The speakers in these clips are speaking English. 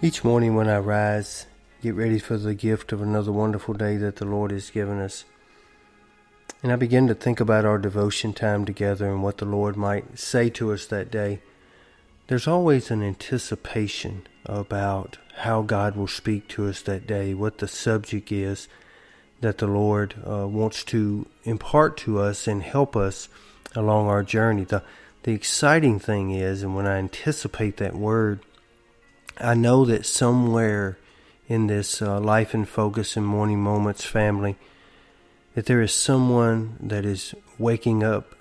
Each morning when I rise, get ready for the gift of another wonderful day that the Lord has given us. And I begin to think about our devotion time together and what the Lord might say to us that day. There's always an anticipation about how God will speak to us that day, what the subject is that the Lord wants to impart to us and help us along our journey. The exciting thing is, and when I anticipate that word, I know that somewhere in this Life in Focus and Morning Moments family, that there is someone that is waking up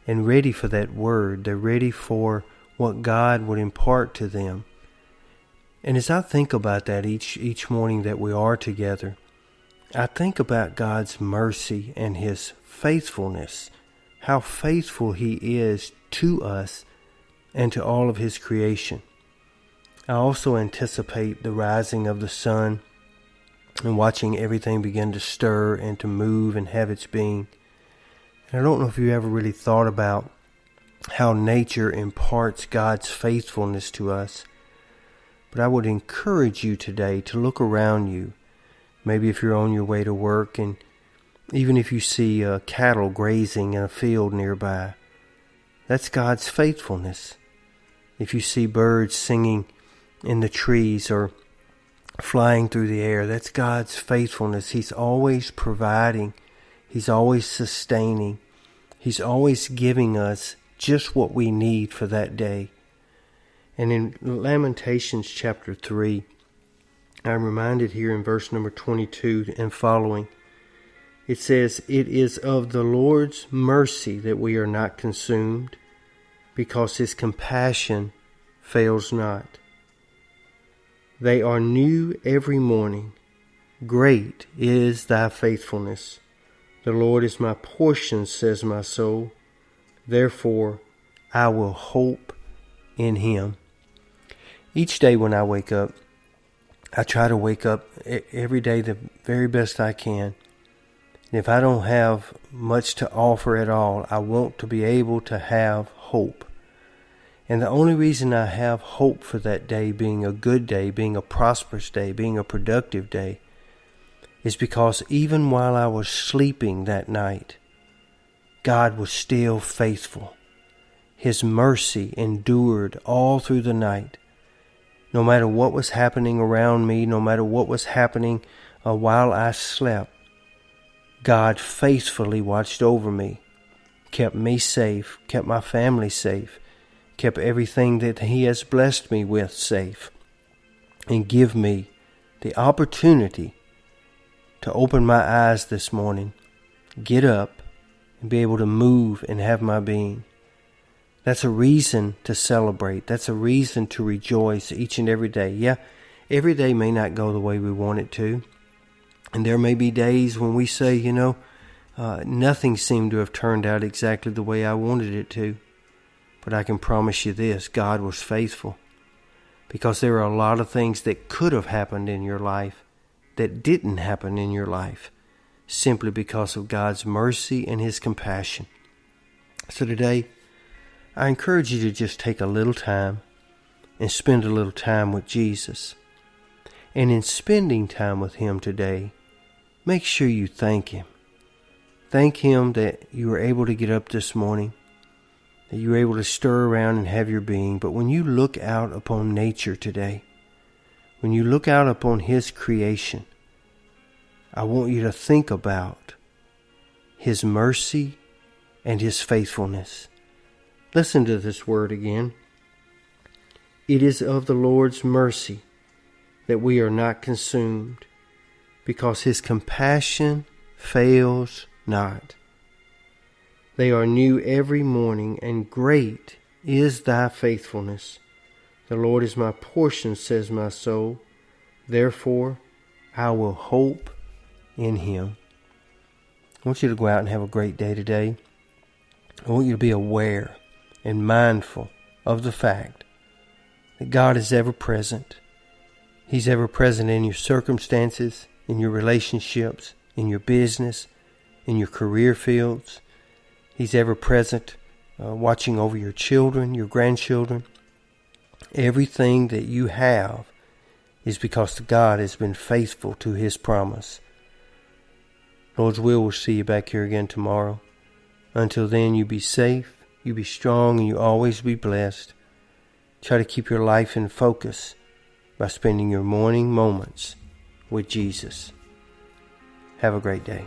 and ready for that word. They're ready for what God would impart to them. And as I think about that each morning that we are together, I think about God's mercy and His faithfulness, how faithful He is to us and to all of His creation. I also anticipate the rising of the sun and watching everything begin to stir and to move and have its being. And I don't know if you ever really thought about how nature imparts God's faithfulness to us, but I would encourage you today to look around you. Maybe if you're on your way to work, and even if you see cattle grazing in a field nearby, that's God's faithfulness. If you see birds singing in the trees or flying through the air, that's God's faithfulness. He's always providing. He's always sustaining. He's always giving us just what we need for that day. And in Lamentations chapter 3, I'm reminded here in verse number 22 and following, it says, "It is of the Lord's mercy that we are not consumed, because His compassion fails not. They are new every morning. Great is thy faithfulness. The Lord is my portion, says my soul. Therefore, I will hope in Him." Each day when I wake up, I try to wake up every day the very best I can. And if I don't have much to offer at all, I want to be able to have hope. And the only reason I have hope for that day being a good day, being a prosperous day, being a productive day, is because even while I was sleeping that night, God was still faithful. His mercy endured all through the night. No matter what was happening around me, no matter what was happening while I slept, God faithfully watched over me, kept me safe, kept my family safe, kept everything that He has blessed me with safe, and give me the opportunity to open my eyes this morning, get up, and be able to move and have my being. That's a reason to celebrate. That's a reason to rejoice each and every day. Yeah, every day may not go the way we want it to. And there may be days when we say, nothing seemed to have turned out exactly the way I wanted it to. But I can promise you this, God was faithful. Because there are a lot of things that could have happened in your life that didn't happen in your life, simply because of God's mercy and His compassion. So today, I encourage you to just take a little time and spend a little time with Jesus. And in spending time with Him today, make sure you thank Him. Thank Him that you were able to get up this morning, that you were able to stir around and have your being. But when you look out upon nature today, when you look out upon His creation, I want you to think about His mercy and His faithfulness. Listen to this word again. It is of the Lord's mercy that we are not consumed, because His compassion fails not. They are new every morning, and great is thy faithfulness. The Lord is my portion, says my soul. Therefore, I will hope in Him. I want you to go out and have a great day today. I want you to be aware and mindful of the fact that God is ever present. He's ever present in your circumstances, in your relationships, in your business, in your career fields. He's ever present watching over your children, your grandchildren. Everything that you have is because God has been faithful to His promise. Lord's will, we'll see you back here again tomorrow. Until then, you be safe, you be strong, and you always be blessed. Try to keep your life in focus by spending your morning moments with Jesus. Have a great day.